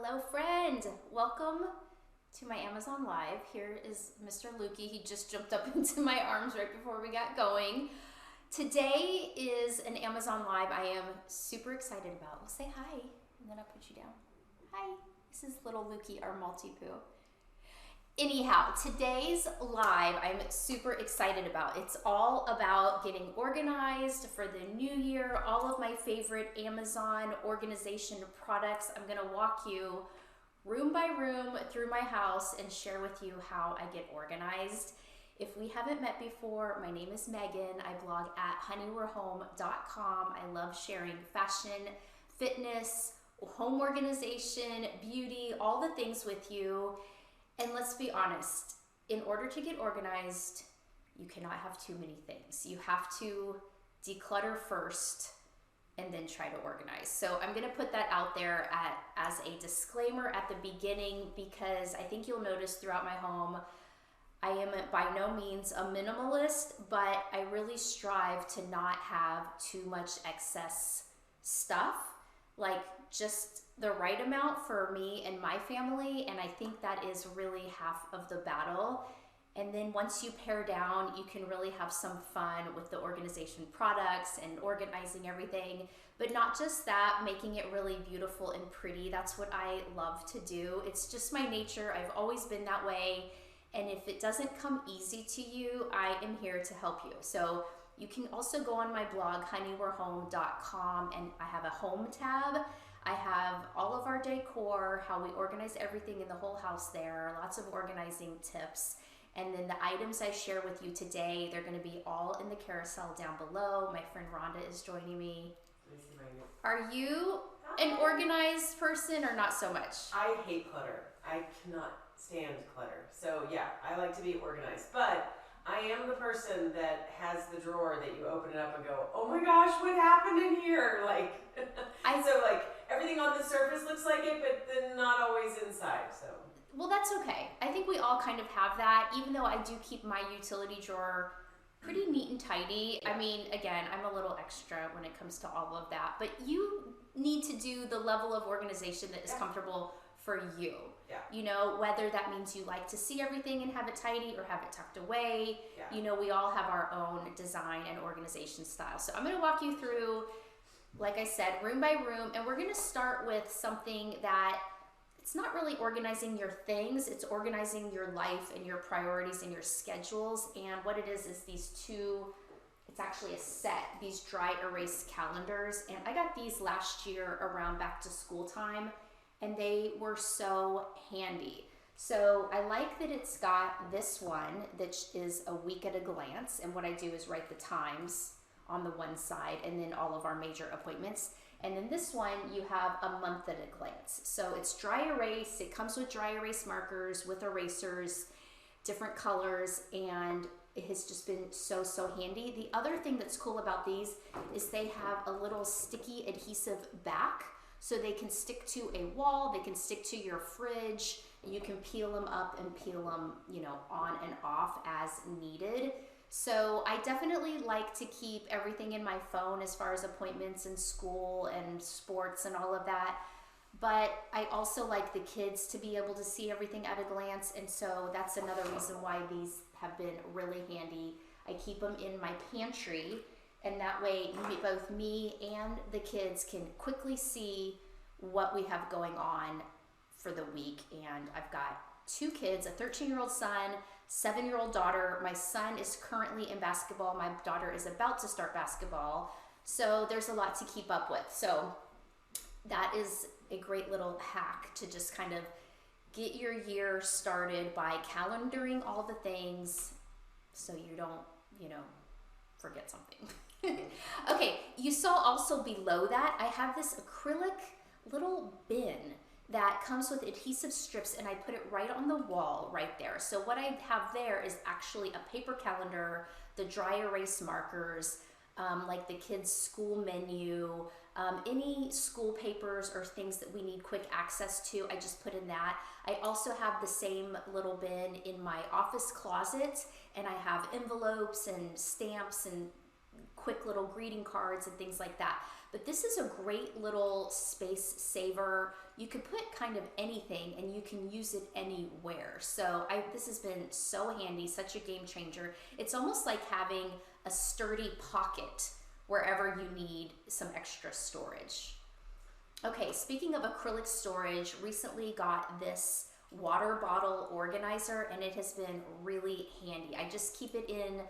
Hello friend, welcome to my Amazon Live. Here is Mr. Lukey. He just jumped up into my arms right before we got going. Today is an Amazon Live I am super excited about. Well, say hi and then I'll put you down. Hi, this is little Lukey, our Maltipoo. Anyhow, today's live I'm super excited about. It's all about getting organized for the new year, all of my favorite Amazon organization products. I'm gonna walk you room by room through my house and share with you how I get organized. If we haven't met before, my name is Megan. I blog at honeywe'rehome.com. I love sharing fashion, fitness, home organization, beauty, all the things with you. And let's be honest, in order to get organized, you cannot have too many things. You have to declutter first and then try to organize. So I'm gonna put that out there as a disclaimer at the beginning, because I think you'll notice throughout my home, I am by no means a minimalist, but I really strive to not have too much excess stuff, like just the right amount for me and my family, and I think that is really half of the battle. And then once you pare down, you can really have some fun with the organization products and organizing everything, but not just that, making it really beautiful and pretty. That's what I love to do. It's just my nature. I've always been that way. And if it doesn't come easy to you, I am here to help you. So you can also go on my blog, honeywe'rehome.com, and I have a home tab. I have all of our decor, how we organize everything in the whole house there, lots of organizing tips. And then the items I share with you today, they're gonna be all in the carousel down below. My friend Rhonda is joining me. Are you an organized person or not so much? I hate clutter. I cannot stand clutter. So yeah, I like to be organized. But I am the person that has the drawer that you open it up and go, oh my gosh, what happened in here? Like, so like everything on the surface looks like it, but then not always inside. So. Well, that's okay. I think we all kind of have that, even though I do keep my utility drawer pretty neat and tidy. I mean, again, I'm a little extra when it comes to all of that, but you need to do the level of organization that is comfortable for you. Yeah. You know, whether that means you like to see everything and have it tidy or have it tucked away. Yeah. You know, we all have our own design and organization style. So I'm going to walk you through, like I said, room by room, and we're going to start with something that it's not really organizing your things, it's organizing your life and your priorities and your schedules. And what it is these two, it's actually a set, these dry erase calendars. And I got these last year around back to school time, and they were so handy. So I like that it's got this one that is a week at a glance, and what I do is write the times on the one side and then all of our major appointments. And then this one, you have a month at a glance. So it's dry erase, it comes with dry erase markers, with erasers, different colors, and it has just been so handy. The other thing that's cool about these is they have a little sticky adhesive back, so they can stick to a wall, they can stick to your fridge, and you can peel them up and peel them, you know, on and off as needed. So I definitely like to keep everything in my phone as far as appointments and school and sports and all of that. But I also like the kids to be able to see everything at a glance, and so that's another reason why these have been really handy. I keep them in my pantry, and that way both me and the kids can quickly see what we have going on for the week. And I've got two kids, a 13-year-old son, 7-year-old daughter. My son is currently in basketball. My daughter is about to start basketball. So there's a lot to keep up with. So that is a great little hack to just kind of get your year started by calendaring all the things so you don't, you know, forget something. Okay, you saw also below that, I have this acrylic little bin that comes with adhesive strips, and I put it right on the wall right there. So what I have there is actually a paper calendar, the dry erase markers, like the kids' school menu, any school papers or things that we need quick access to, I just put in that. I also have the same little bin in my office closet, and I have envelopes and stamps and quick little greeting cards and things like that. But this is a great little space saver. You could put kind of anything and you can use it anywhere. So this has been so handy, such a game changer. It's almost like having a sturdy pocket wherever you need some extra storage. Okay, speaking of acrylic storage, recently got this water bottle organizer and it has been really handy. I just keep it in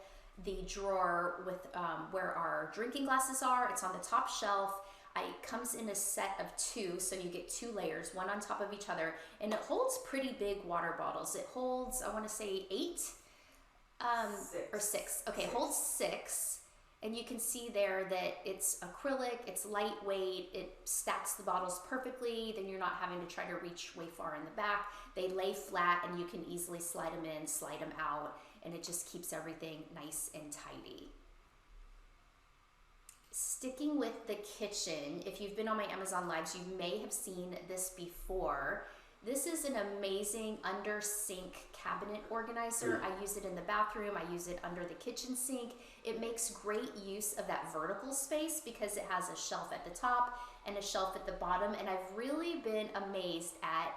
the drawer with where our drinking glasses are. It's on the top shelf. It comes in a set of 2, so you get 2 layers, one on top of each other, and it holds pretty big water bottles. It holds, I want to say 8 or 6. Okay, it holds 6, and you can see there that it's acrylic, it's lightweight, it stacks the bottles perfectly, then you're not having to try to reach way far in the back. They lay flat and you can easily slide them in, slide them out, and it just keeps everything nice and tidy. Sticking with the kitchen, if you've been on my Amazon Lives, you may have seen this before. This is an amazing under sink cabinet organizer. I use it in the bathroom. I use it under the kitchen sink. It makes great use of that vertical space because it has a shelf at the top and a shelf at the bottom. And I've really been amazed at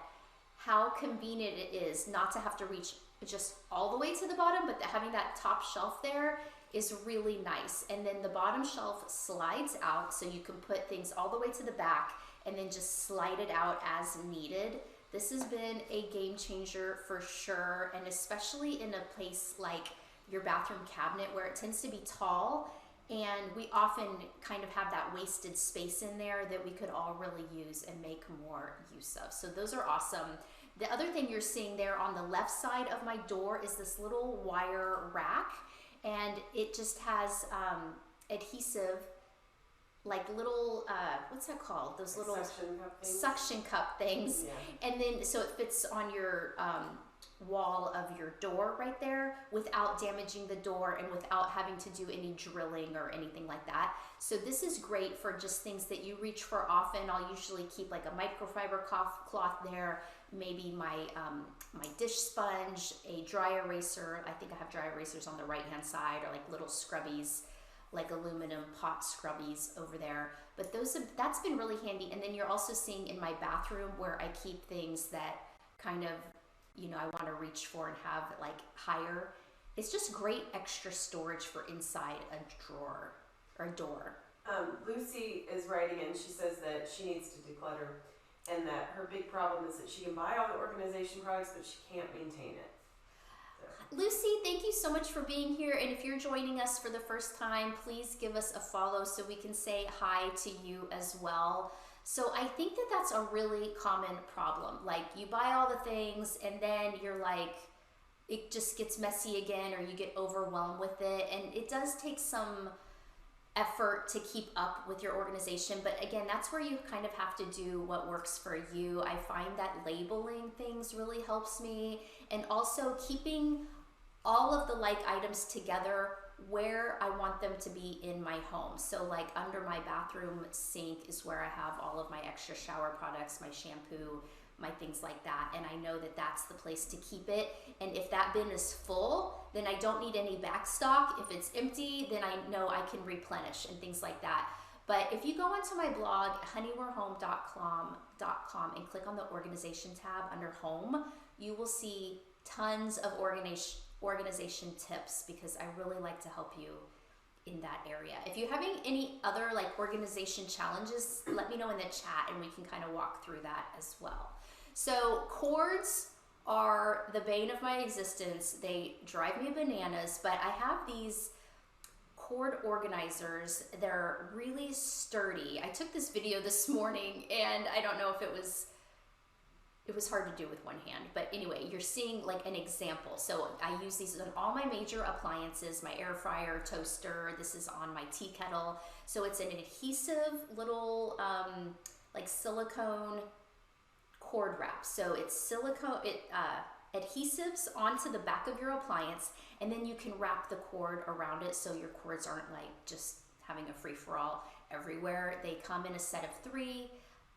how convenient it is not to have to reach just all the way to the bottom, but having that top shelf there is really nice. And then the bottom shelf slides out so you can put things all the way to the back and then just slide it out as needed. This has been a game changer for sure, and especially in a place like your bathroom cabinet where it tends to be tall, and we often kind of have that wasted space in there that we could all really use and make more use of. So those are awesome. The other thing you're seeing there on the left side of my door is this little wire rack, and it just has adhesive, like little, what's that called? Those little suction cup things. Yeah. And then, so it fits on your wall of your door right there without damaging the door and without having to do any drilling or anything like that. So this is great for just things that you reach for often. I'll usually keep like a microfiber cloth there, maybe my my dish sponge, a dry eraser. I think I have dry erasers on the right hand side, or like little scrubbies, like aluminum pot scrubbies over there. But that's been really handy. And then you're also seeing in my bathroom where I keep things that kind of, you know, I want to reach for and have like higher. It's just great extra storage for inside a drawer or a door. Lucy is writing in. She says that she needs to declutter and that her big problem is that she can buy all the organization products, but she can't maintain it. Lucy, thank you so much for being here. And if you're joining us for the first time, please give us a follow so we can say hi to you as well. So I think that that's a really common problem. Like, you buy all the things and then you're like, it just gets messy again, or you get overwhelmed with it. And it does take some effort to keep up with your organization. But again, that's where you kind of have to do what works for you. I find that labeling things really helps me, and also keeping all of the like items together where I want them to be in my home. So like under my bathroom sink is where I have all of my extra shower products, my shampoo, my things like that. And I know that that's the place to keep it. And if that bin is full, then I don't need any back stock. If it's empty, then I know I can replenish and things like that. But if you go onto my blog, honeywearhome.com, and click on the organization tab under home, you will see tons of organization tips, because I really like to help you in that area. If you're having any other like organization challenges, let me know in the chat and we can kind of walk through that as well. So cords are the bane of my existence. They drive me bananas, but I have these cord organizers. They're really sturdy. I took this video this morning and I don't know if it was hard to do with one hand, but anyway, you're seeing like an example. So I use these on all my major appliances, my air fryer, toaster. This is on my tea kettle. So it's an adhesive little like silicone cord wrap. So it's silicone, adhesives onto the back of your appliance, and then you can wrap the cord around it so your cords aren't like just having a free-for-all everywhere. They come in a set of 3,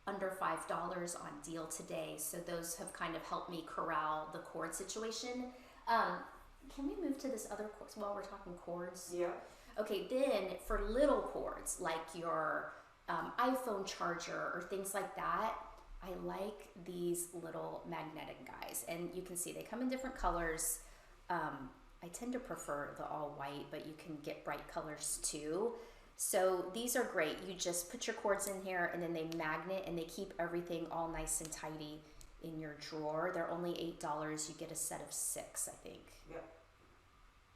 under $5 on deal today. So those have kind of helped me corral the cord situation. Can we move to this other cord while we're talking cords? Yeah. Okay, then for little cords, like your iPhone charger or things like that, I like these little magnetic guys. And you can see they come in different colors. I tend to prefer the all white, but you can get bright colors too. So these are great. You just put your cords in here and then they magnet and they keep everything all nice and tidy in your drawer. They're only $8. You get a set of 6, I think. Yep.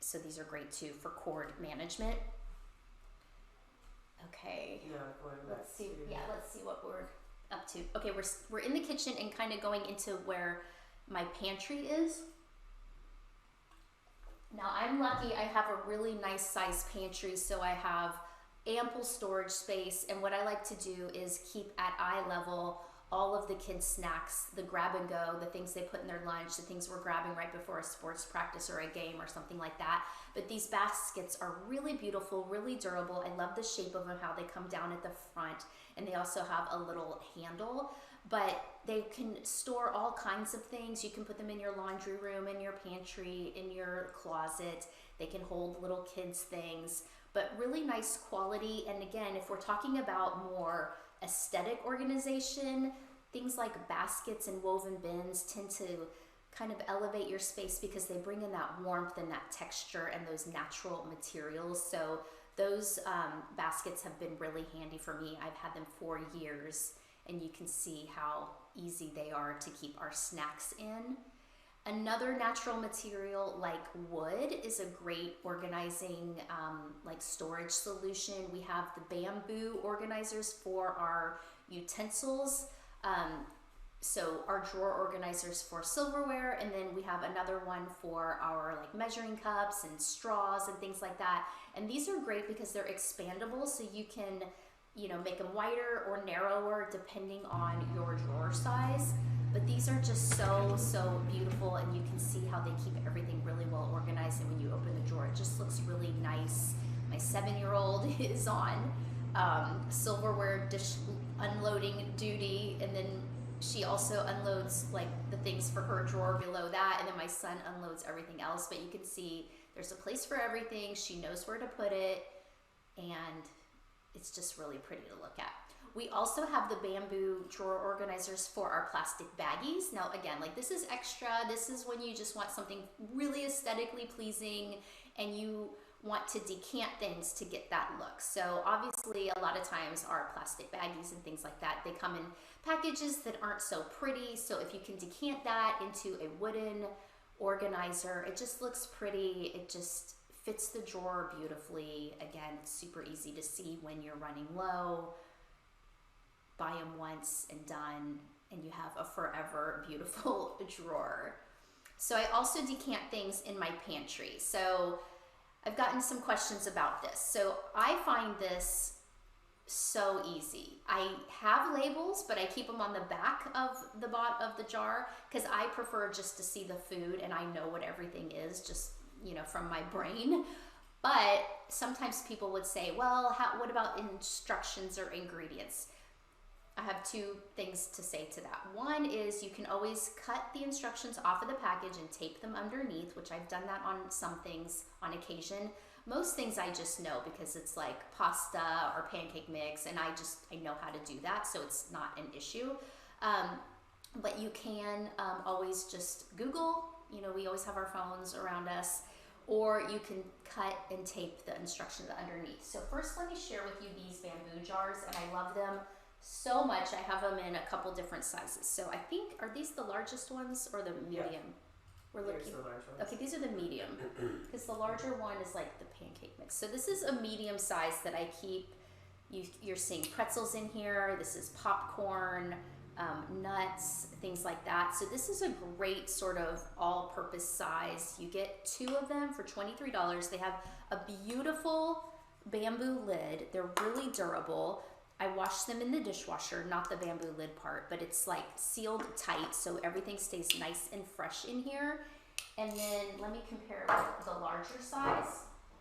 So these are great too for cord management. Okay. Yeah, going back Let's see. to- Yeah, let's see what we're up to. Okay, we're in the kitchen and kind of going into where my pantry is. Now I'm lucky. I have a really nice size pantry, so I have ample storage space. And what I like to do is keep at eye level all of the kids' snacks, the grab and go, the things they put in their lunch, the things we're grabbing right before a sports practice or a game or something like that. But these baskets are really beautiful, really durable. I love the shape of them, how they come down at the front, and they also have a little handle. But they can store all kinds of things. You can put them in your laundry room, in your pantry, in your closet. They can hold little kids' things, but really nice quality. And again, if we're talking about more aesthetic organization, things like baskets and woven bins tend to kind of elevate your space because they bring in that warmth and that texture and those natural materials. So those baskets have been really handy for me. I've had them for years, and you can see how easy they are to keep our snacks in. Another natural material like wood is a great organizing like storage solution. We have the bamboo organizers for our utensils. So our drawer organizers for silverware, and then we have another one for our like measuring cups and straws and things like that. And these are great because they're expandable, so you can, you know, make them wider or narrower depending on your drawer size. But these are just so beautiful, and you can see how they keep everything really well organized. And when you open the drawer, it just looks really nice. My 7-year-old is on silverware dish unloading duty, and then she also unloads like the things for her drawer below that, and then my son unloads everything else. But you can see there's a place for everything. She knows where to put it, and it's just really pretty to look at. We also have the bamboo drawer organizers for our plastic baggies. Now again, like this is extra. This is when you just want something really aesthetically pleasing and you want to decant things to get that look. So obviously a lot of times our plastic baggies and things like that, they come in packages that aren't so pretty. So if you can decant that into a wooden organizer, it just looks pretty. It just fits the drawer beautifully. Again, it's super easy to see when you're running low. Buy them once and done, and you have a forever beautiful drawer. So I also decant things in my pantry. So I've gotten some questions about this. So I find this so easy. I have labels, but I keep them on the back of the bottom of the jar because I prefer just to see the food and I know what everything is, just, you know, from my brain. But sometimes people would say, well, what about instructions or ingredients? I have 2 things to say to that. One is you can always cut the instructions off of the package and tape them underneath, which I've done that on some things on occasion. Most things I just know because it's like pasta or pancake mix, and I know how to do that, so it's not an issue. But you can always just Google, you know, we always have our phones around us, or you can cut and tape the instructions underneath. So first let me share with you these bamboo jars, and I love them so much. I have them in a couple different sizes. So I think, are these the largest ones or the medium? Yeah. We're Here's looking. the large ones. Okay, these are the medium because the larger one is like the pancake mix. So this is a medium size that I keep. You're seeing pretzels in here. This is popcorn, nuts, things like that. So this is a great sort of all-purpose size. You get 2 of them for $23. They have a beautiful bamboo lid. They're really durable. I wash them in the dishwasher, not the bamboo lid part, but it's like sealed tight so everything stays nice and fresh in here. And then let me compare with the larger size,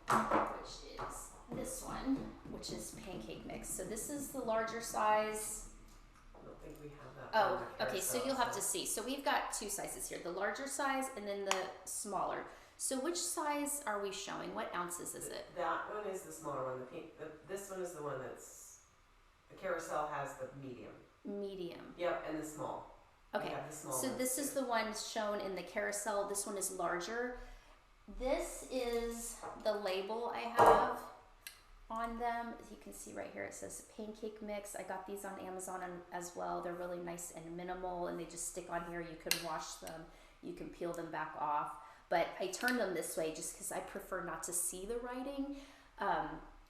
which is this one, which is pancake mix. So this is the larger size. I don't think we have that. Oh, okay, so you'll have to see. So we've got 2 sizes here, the larger size and then the smaller. So which size are we showing? What ounces is it? That one is the smaller one. The pink. This one is the one that's The carousel has the medium. Medium. Yep, and the small. Okay, We have the small so ones this too. is the one shown in the carousel. This one is larger. This is the label I have on them. As you can see right here, it says pancake mix. I got these on Amazon as well. They're really nice and minimal, and they just stick on here. You can wash them, you can peel them back off. But I turn them this way just because I prefer not to see the writing.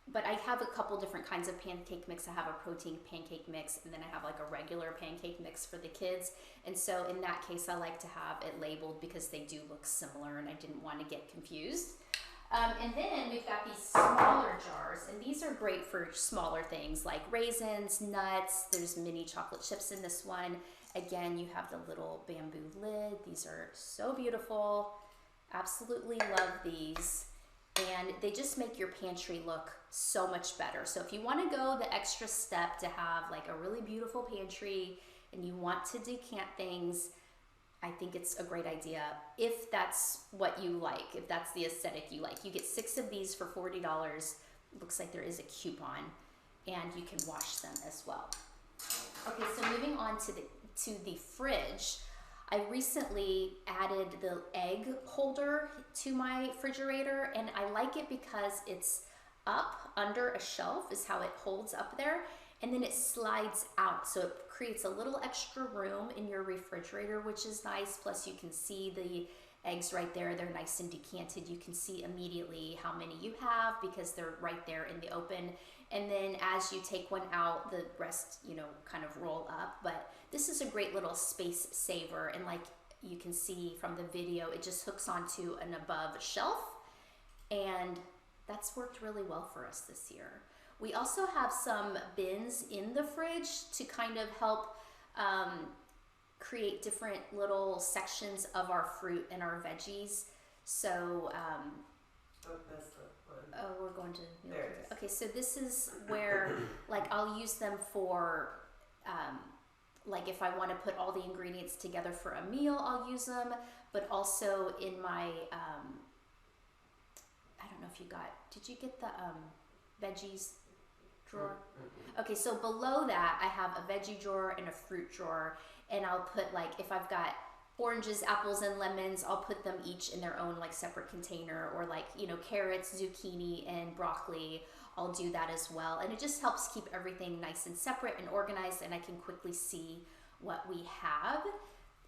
But I have a couple different kinds of pancake mix. I have a protein pancake mix, and then I have like a regular pancake mix for the kids. And so in that case, I like to have it labeled because they do look similar, and I didn't want to get confused. And then we've got these smaller jars, and these are great for smaller things like raisins, nuts. There's mini chocolate chips in this one. Again, you have the little bamboo lid. These are so beautiful. Absolutely love these. And they just make your pantry look so much better. So if you want to go the extra step to have like a really beautiful pantry and you want to decant things, I think it's a great idea if that's what you like, if that's the aesthetic you like. You get 6 of these for $40. Looks like there is a coupon, and you can wash them as well. Okay, so moving on to the fridge. I recently added the egg holder to my refrigerator, and I like it because it's up under a shelf is how it holds up there, and then it slides out, so it creates a little extra room in your refrigerator, which is nice. Plus you can see the eggs right there. They're nice and decanted. You can see immediately how many you have because they're right there in the open. And then as you take one out, the rest, kind of roll up. But this is a great little space saver. And like you can see from the video, it just hooks onto an above shelf. And that's worked really well for us this year. We also have some bins in the fridge to kind of help create different little sections of our fruit and our veggies. So, That's the one. oh, we're going to. There it is. Okay, so this is where, like, I'll use them for, like, if I want to put all the ingredients together for a meal, I'll use them. But also in my, I don't know if you did you get the veggies drawer? Okay, so below that I have a veggie drawer and a fruit drawer, and I'll put, like, if I've got oranges, apples, and lemons, I'll put them each in their own like separate container, or like, carrots, zucchini, and broccoli. I'll do that as well, and it just helps keep everything nice and separate and organized, and I can quickly see what we have.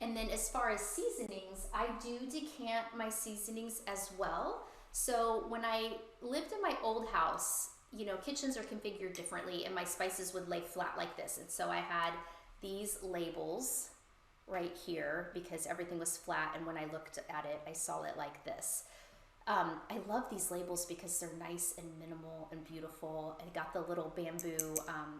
And then as far as seasonings, I do decant my seasonings as well. So when I lived in my old house, kitchens are configured differently, and my spices would lay flat like this. And so I had these labels right here because everything was flat, and when I looked at it, I saw it like this. I love these labels because they're nice and minimal and beautiful. I got the little bamboo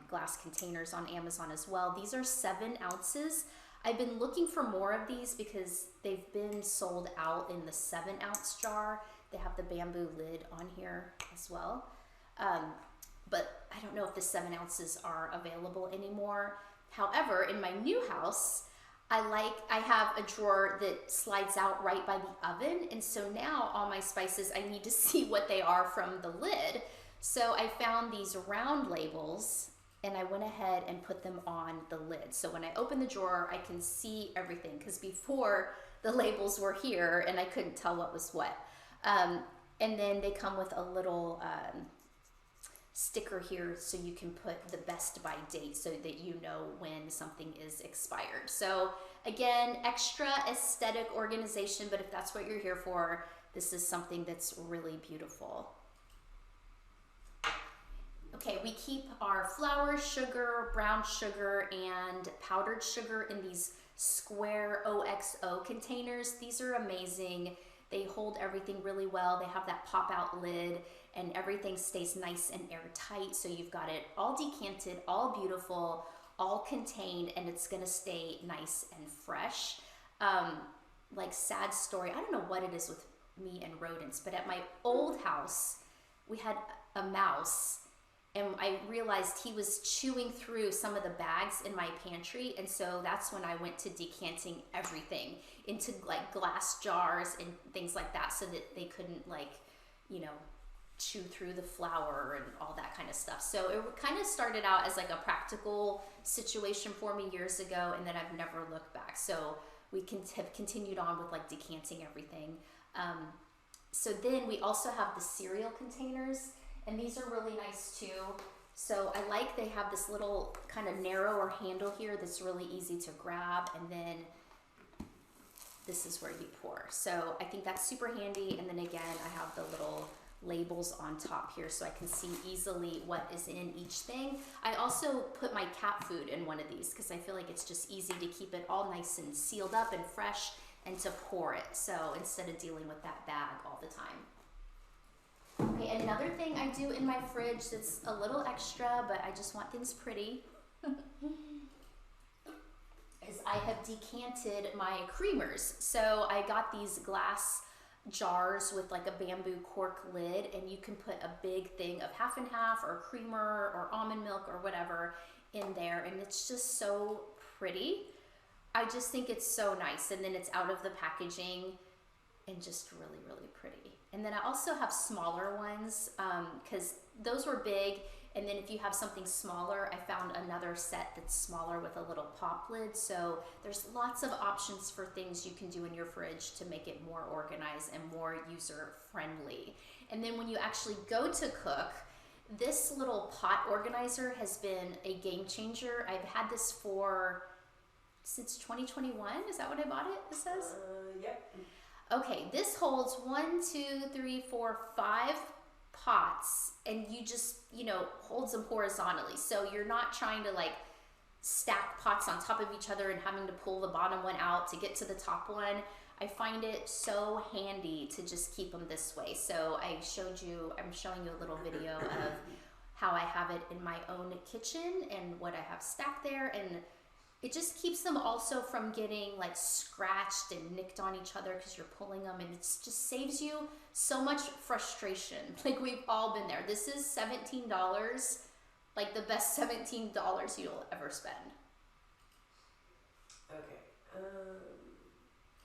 glass containers on Amazon as well. These are 7 ounces. I've been looking for more of these because they've been sold out in the 7-ounce jar. They have the bamboo lid on here as well. But I don't know if the 7 ounces are available anymore. However, in my new house, I have a drawer that slides out right by the oven, and so now all my spices, I need to see what they are from the lid. So I found these round labels, and I went ahead and put them on the lid. So when I open the drawer, I can see everything, because before the labels were here and I couldn't tell what was what. And then they come with a little sticker here so you can put the best by date so that you know when something is expired. So again, extra aesthetic organization, but if that's what you're here for, this is something that's really beautiful. Okay, we keep our flour, sugar, brown sugar, and powdered sugar in these square OXO containers. These are amazing. They hold everything really well. They have that pop-out lid, and everything stays nice and airtight. So you've got it all decanted, all beautiful, all contained, and it's gonna stay nice and fresh. Like, sad story, I don't know what it is with me and rodents, but at my old house, we had a mouse, and I realized he was chewing through some of the bags in my pantry, and so that's when I went to decanting everything into like glass jars and things like that, so that they couldn't, like, chew through the flour and all that kind of stuff. So it kind of started out as like a practical situation for me years ago, and then I've never looked back. So we have continued on with like decanting everything. So then we also have the cereal containers, and these are really nice too. So I like they have this little kind of narrower handle here that's really easy to grab, and then this is where you pour. So I think that's super handy. And then again, I have the little labels on top here so I can see easily what is in each thing. I also put my cat food in one of these because I feel like it's just easy to keep it all nice and sealed up and fresh and to pour it. So instead of dealing with that bag all the time. Okay, another thing I do in my fridge that's a little extra, but I just want things pretty, is I have decanted my creamers. So I got these glass jars with like a bamboo cork lid, and you can put a big thing of half and half or creamer or almond milk or whatever in there, and it's just so pretty. I just think it's so nice, and then it's out of the packaging and just really, really pretty. And then I also have smaller ones because those were big, and then if you have something smaller, I found another set that's smaller with a little pop lid. So there's lots of options for things you can do in your fridge to make it more organized and more user friendly. And then when you actually go to cook, this little pot organizer has been a game changer. I've had this since 2021. Is that what I bought it says? Yep. Okay, this holds 1, 2, 3, 4, 5 pots, and you just, holds them horizontally. So you're not trying to like stack pots on top of each other and having to pull the bottom one out to get to the top one. I find it so handy to just keep them this way. So I'm showing you a little video of how I have it in my own kitchen and what I have stacked there, and it just keeps them also from getting like scratched and nicked on each other because you're pulling them, and it just saves you so much frustration. Like, we've all been there. This is $17, like the best $17 you'll ever spend. Okay.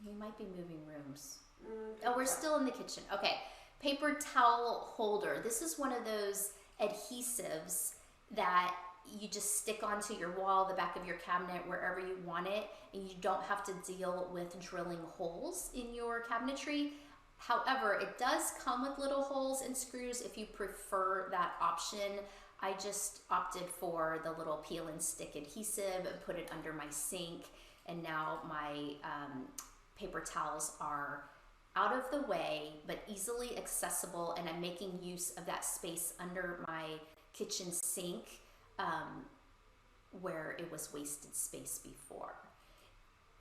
We might be moving rooms. Oh, we're still in the kitchen. Okay. Paper towel holder. This is one of those adhesives that you just stick onto your wall, the back of your cabinet, wherever you want it, and you don't have to deal with drilling holes in your cabinetry. However, it does come with little holes and screws if you prefer that option. I just opted for the little peel and stick adhesive and put it under my sink, and now my paper towels are out of the way but easily accessible, and I'm making use of that space under my kitchen sink where it was wasted space before.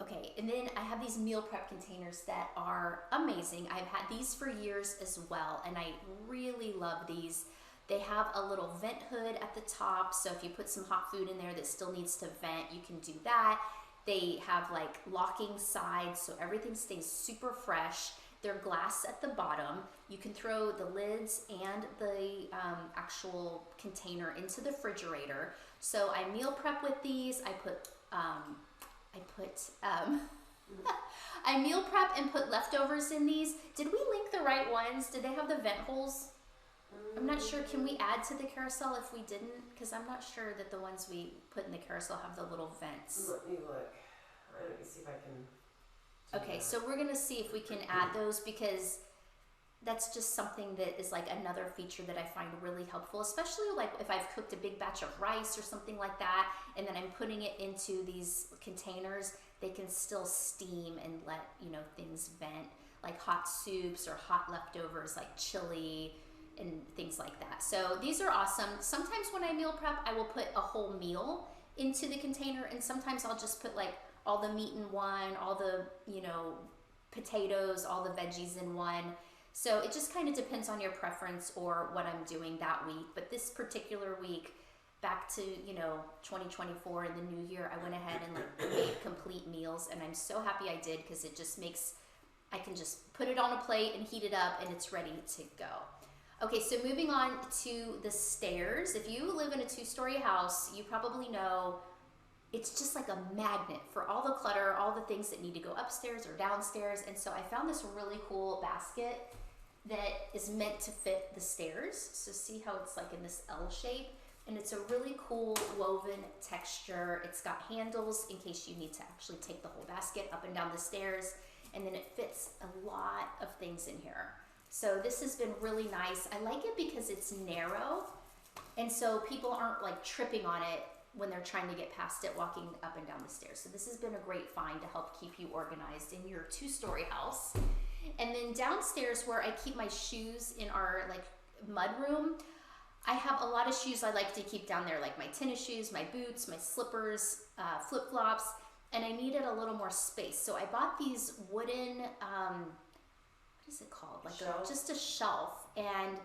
Okay, and then I have these meal prep containers that are amazing. I've had these for years as well, and I really love these. They have a little vent hood at the top, so if you put some hot food in there that still needs to vent, you can do that. They have like locking sides, so everything stays super fresh. They're glass at the bottom. You can throw the lids and the actual container into the refrigerator. So I meal prep with these. I meal prep and put leftovers in these. Did we link the right ones? Did they have the vent holes? I'm not sure. Can we add to the carousel if we didn't? Because I'm not sure that the ones we put in the carousel have the little vents. Let me look. Let me see if I can. Okay, so we're gonna see if we can add those, because that's just something that is like another feature that I find really helpful, especially like if I've cooked a big batch of rice or something like that, and then I'm putting it into these containers. They can still steam and let things vent, like hot soups or hot leftovers like chili and things like that. So these are awesome. Sometimes when I meal prep, I will put a whole meal into the container, and sometimes I'll just put like all the meat in one, all the potatoes, all the veggies in one. So it just kind of depends on your preference or what I'm doing that week. But this particular week, back to 2024 in the new year, I went ahead and like made complete meals, and I'm so happy I did, because it just makes, I can just put it on a plate and heat it up, and it's ready to go. Okay, so moving on to the stairs. If you live in a 2-story house, you probably know it's just like a magnet for all the clutter, all the things that need to go upstairs or downstairs. And so I found this really cool basket that is meant to fit the stairs. So see how it's like in this L shape? And it's a really cool woven texture. It's got handles in case you need to actually take the whole basket up and down the stairs. And then it fits a lot of things in here. So this has been really nice. I like it because it's narrow. And so people aren't like tripping on it when they're trying to get past it walking up and down the stairs. So this has been a great find to help keep you organized in your 2-story house. And then downstairs where I keep my shoes in our like mud room, I have a lot of shoes I like to keep down there, like my tennis shoes, my boots, my slippers, flip-flops, and I needed a little more space. So I bought these wooden, what is it called? Like just a shelf, and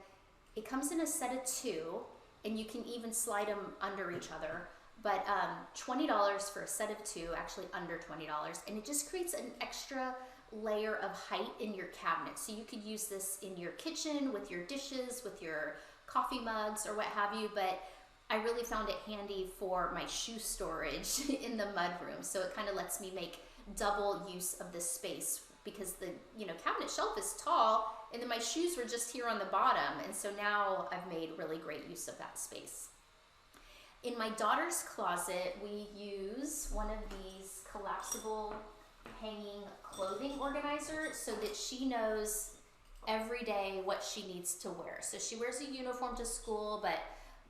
it comes in a set of 2, and you can even slide them under each other. But $20 for a set of 2, actually under $20, and it just creates an extra layer of height in your cabinet. So you could use this in your kitchen with your dishes, with your coffee mugs or what have you, but I really found it handy for my shoe storage in the mud room. So it kind of lets me make double use of this space because the cabinet shelf is tall and then my shoes were just here on the bottom, and so now I've made really great use of that space. In my daughter's closet, we use one of these collapsible hanging clothing organizer so that she knows every day what she needs to wear. So she wears a uniform to school, but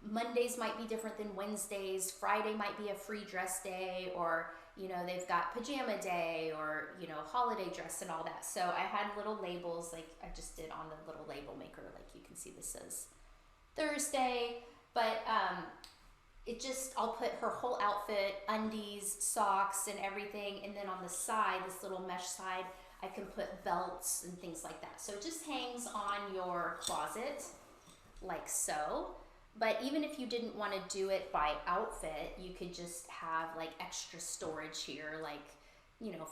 Mondays might be different than Wednesdays. Friday might be a free dress day, or they've got pajama day, or holiday dress and all that. So I had little labels like I just did on the little label maker. Like you can see this says Thursday, but I'll put her whole outfit, undies, socks, and everything. And then on the side, this little mesh side, I can put belts and things like that. So it just hangs on your closet like so. But even if you didn't want to do it by outfit, you could just have like extra storage here, like,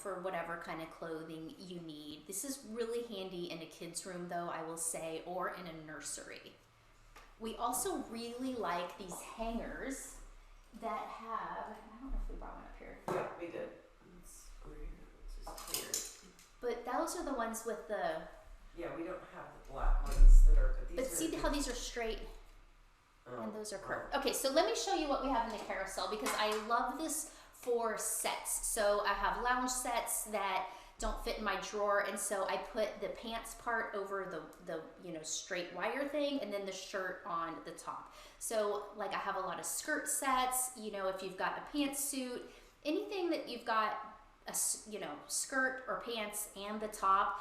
for whatever kind of clothing you need. This is really handy in a kid's room though, I will say, or in a nursery. We also really like these hangers that have, I don't know if we brought one up here. Yeah, we did. It's just weird. But those are the ones with the... Yeah, we don't have the black ones that are... But see how these are straight? And those are curved. Okay, so let me show you what we have in the carousel, because I love this for sets. So I have lounge sets that don't fit in my drawer, and so I put the pants part over the straight wire thing, and then the shirt on the top. So like I have a lot of skirt sets, if you've got a pantsuit, anything that you've got a skirt or pants and the top,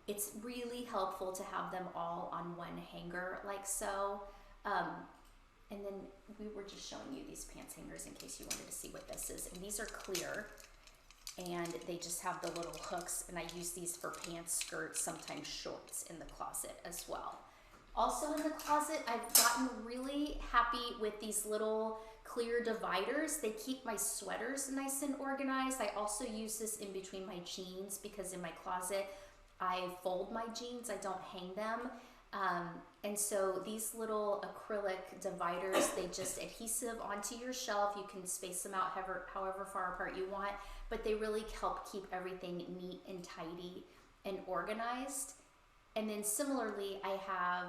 it's really helpful to have them all on one hanger like so. And then we were just showing you these pants hangers in case you wanted to see what this is. And these are clear, and they just have the little hooks, and I use these for pants, skirts, sometimes shorts in the closet as well. Also in the closet, I've gotten really happy with these little clear dividers. They keep my sweaters nice and organized. I also use this in between my jeans because in my closet, I fold my jeans, I don't hang them. And so these little acrylic dividers, they just adhesive onto your shelf. You can space them out however far apart you want, but they really help keep everything neat and tidy and organized. And then similarly, I have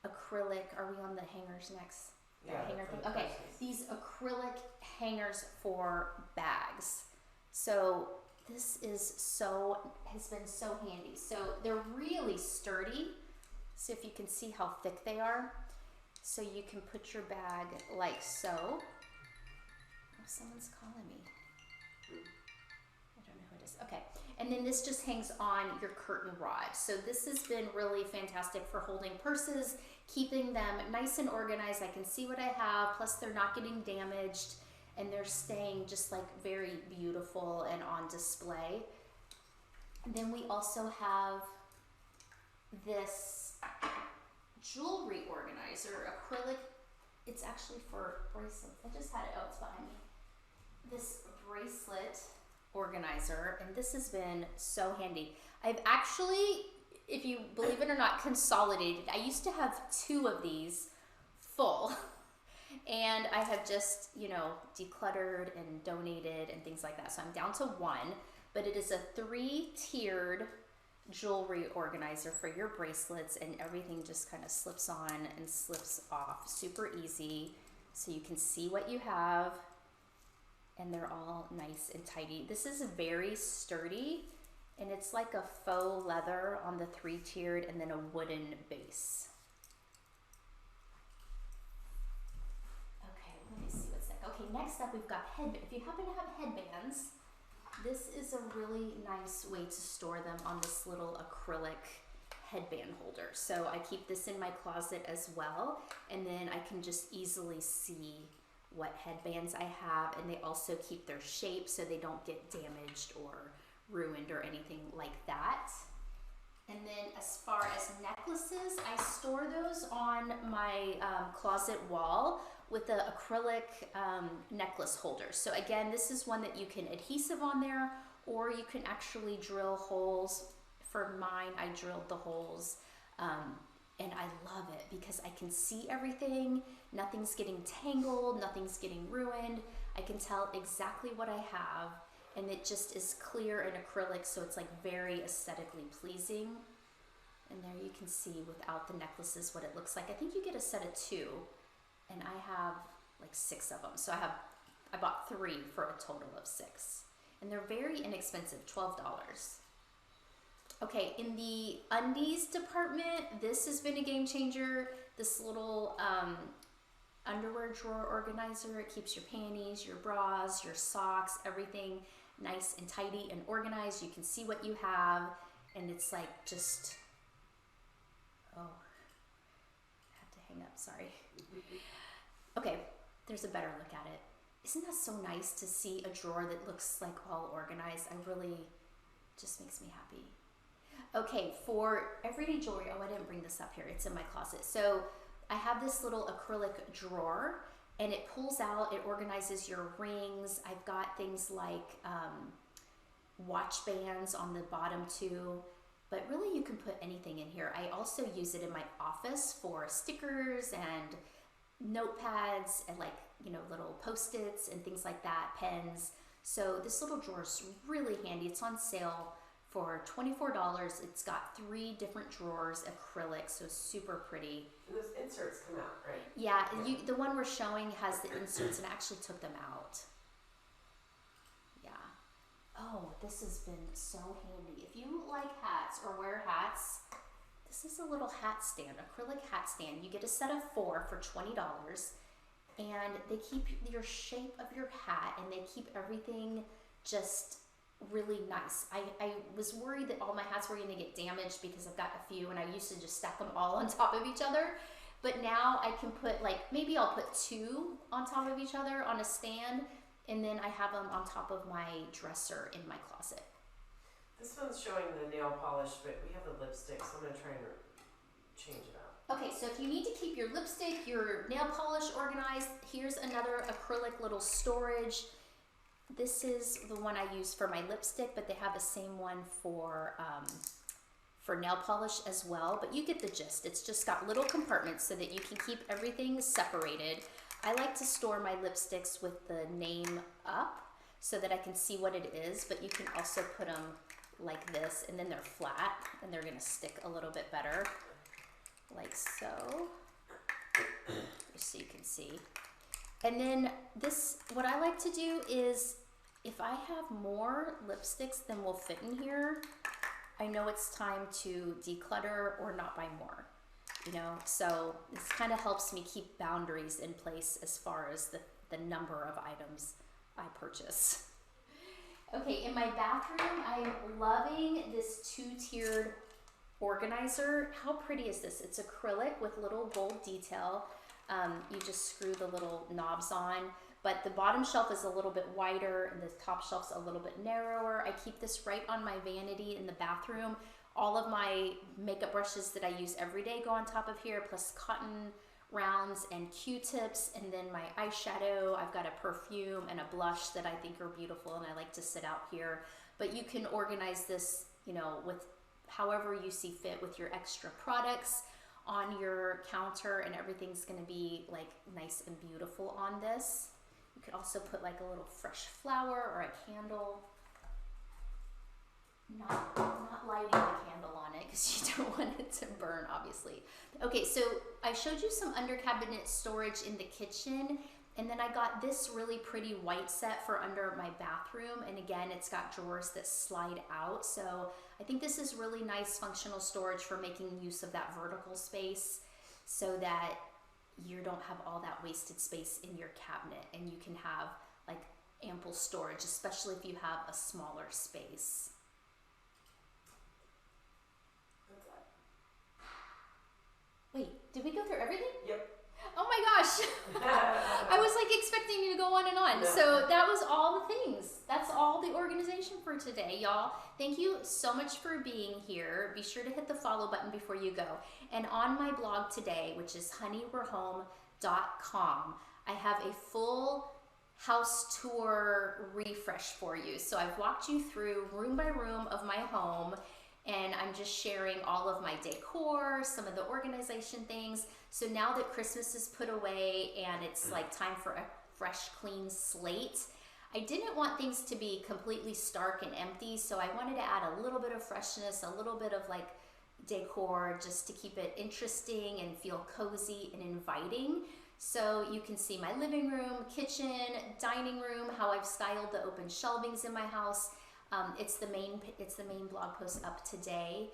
acrylic, are we on the hangers next? Yeah. Hanger thing? Okay, these acrylic hangers for bags. So this has been so handy. So they're really sturdy. So if you can see how thick they are, so you can put your bag like so. Oh, someone's calling me. I don't know who it is. Okay, and then this just hangs on your curtain rod. So this has been really fantastic for holding purses, keeping them nice and organized. I can see what I have, plus they're not getting damaged, and they're staying just like very beautiful and on display. And then we also have this jewelry organizer, acrylic. It's actually for bracelets. I just had it. Oh, it's behind me. This bracelet organizer, and this has been so handy. I've actually, if you believe it or not, consolidated. I used to have 2 of these full, and I have just, decluttered and donated and things like that. So I'm down to 1, but it is a 3-tiered jewelry organizer for your bracelets, and everything just kind of slips on and slips off. Super easy. So you can see what you have, and they're all nice and tidy. This is very sturdy, and it's like a faux leather on the 3-tiered and then a wooden base. Okay, let me see what's next. Okay, next up we've got headbands. If you happen to have headbands, this is a really nice way to store them on this little acrylic headband holder. So I keep this in my closet as well, and then I can just easily see what headbands I have, and they also keep their shape so they don't get damaged or ruined or anything like that. And then as far as necklaces, I store those on my closet wall with the acrylic necklace holder. So again, this is one that you can adhesive on there, or you can actually drill holes. For mine, I drilled the holes, and I love it because I can see everything. Nothing's getting tangled, nothing's getting ruined. I can tell exactly what I have, and it just is clear and acrylic, so it's like very aesthetically pleasing. And there you can see without the necklaces what it looks like. I think you get a set of 2, and I have like 6 of them. So I bought 3 for a total of 6, and they're very inexpensive, $12. Okay, in the undies department, this has been a game changer. This little underwear drawer organizer. It keeps your panties, your bras, your socks, everything nice and tidy and organized. You can see what you have, and it's like just, oh, I have to hang up, sorry. Okay, there's a better look at it. Isn't that so nice to see a drawer that looks like all organized? Just makes me happy. Okay, for everyday jewelry, oh, I didn't bring this up here. It's in my closet. So I have this little acrylic drawer, and it pulls out, it organizes your rings. I've got things like watch bands on the bottom too, but really you can put anything in here. I also use it in my office for stickers and notepads and little Post-its and things like that, pens. So this little drawer is really handy. It's on sale for $24. It's got 3 different drawers, acrylic, so super pretty. And those inserts come out, right? Yeah, the one we're showing has the inserts, and I actually took them out. Yeah. Oh, this has been so handy. If you like hats or wear hats, this is a little hat stand, acrylic hat stand. You get a set of 4 for $20, and they keep your shape of your hat, and they keep everything just really nice. I was worried that all my hats were going to get damaged because I've got a few, and I used to just stack them all on top of each other. But now I can put maybe I'll put 2 on top of each other on a stand, and then I have them on top of my dresser in my closet. This one's showing the nail polish, but we have the lipstick, so I'm going to try and change it up. Okay, so if you need to keep your lipstick, your nail polish organized, here's another acrylic little storage. This is the one I use for my lipstick, but they have the same one for nail polish as well. But you get the gist. It's just got little compartments so that you can keep everything separated. I like to store my lipsticks with the name up so that I can see what it is, but you can also put them like this, and then they're flat, and they're gonna stick a little bit better, like so, just so you can see. And then what I like to do is, if I have more lipsticks than will fit in here, I know it's time to declutter or not buy more, so this kind of helps me keep boundaries in place as far as the number of items I purchase. Okay, in my bathroom, I'm loving this 2-tiered organizer. How pretty is this? It's acrylic with little gold detail. You just screw the little knobs on, but the bottom shelf is a little bit wider and the top shelf's a little bit narrower. I keep this right on my vanity in the bathroom. All of my makeup brushes that I use every day go on top of here, plus cotton rounds and Q-tips, and then my eyeshadow. I've got a perfume and a blush that I think are beautiful, and I like to sit out here. But you can organize this, with however you see fit with your extra products on your counter, and everything's going to be nice and beautiful on this. You could also put a little fresh flower or a candle. Not lighting the candle. to burn, obviously. Okay, so I showed you some under cabinet storage in the kitchen, and then I got this really pretty white set for under my bathroom. And again, it's got drawers that slide out. So I think this is really nice functional storage for making use of that vertical space so that you don't have all that wasted space in your cabinet, and you can have like ample storage, especially if you have a smaller space. What's that? Wait, did we go through everything? Yep. Oh my gosh. I was like expecting you to go on and on. No. So that was all the things. That's all the organization for today, y'all. Thank you so much for being here. Be sure to hit the follow button before you go. And on my blog today, which is honeywe'rehome.com, I have a full house tour refresh for you. So I've walked you through room by room of my home, and I'm just sharing all of my decor, some of the organization things. So now that Christmas is put away and it's like time for a fresh, clean slate, I didn't want things to be completely stark and empty. So I wanted to add a little bit of freshness, a little bit of like decor, just to keep it interesting and feel cozy and inviting. So you can see my living room, kitchen, dining room, how I've styled the open shelvings in my house. It's the main blog post up today.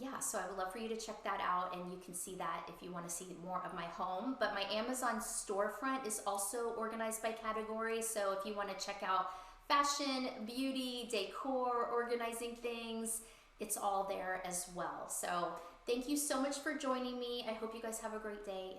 Yeah, so I would love for you to check that out, and you can see that if you want to see more of my home. But my Amazon storefront is also organized by category. So if you want to check out fashion, beauty, decor, organizing things, it's all there as well. So thank you so much for joining me. I hope you guys have a great day.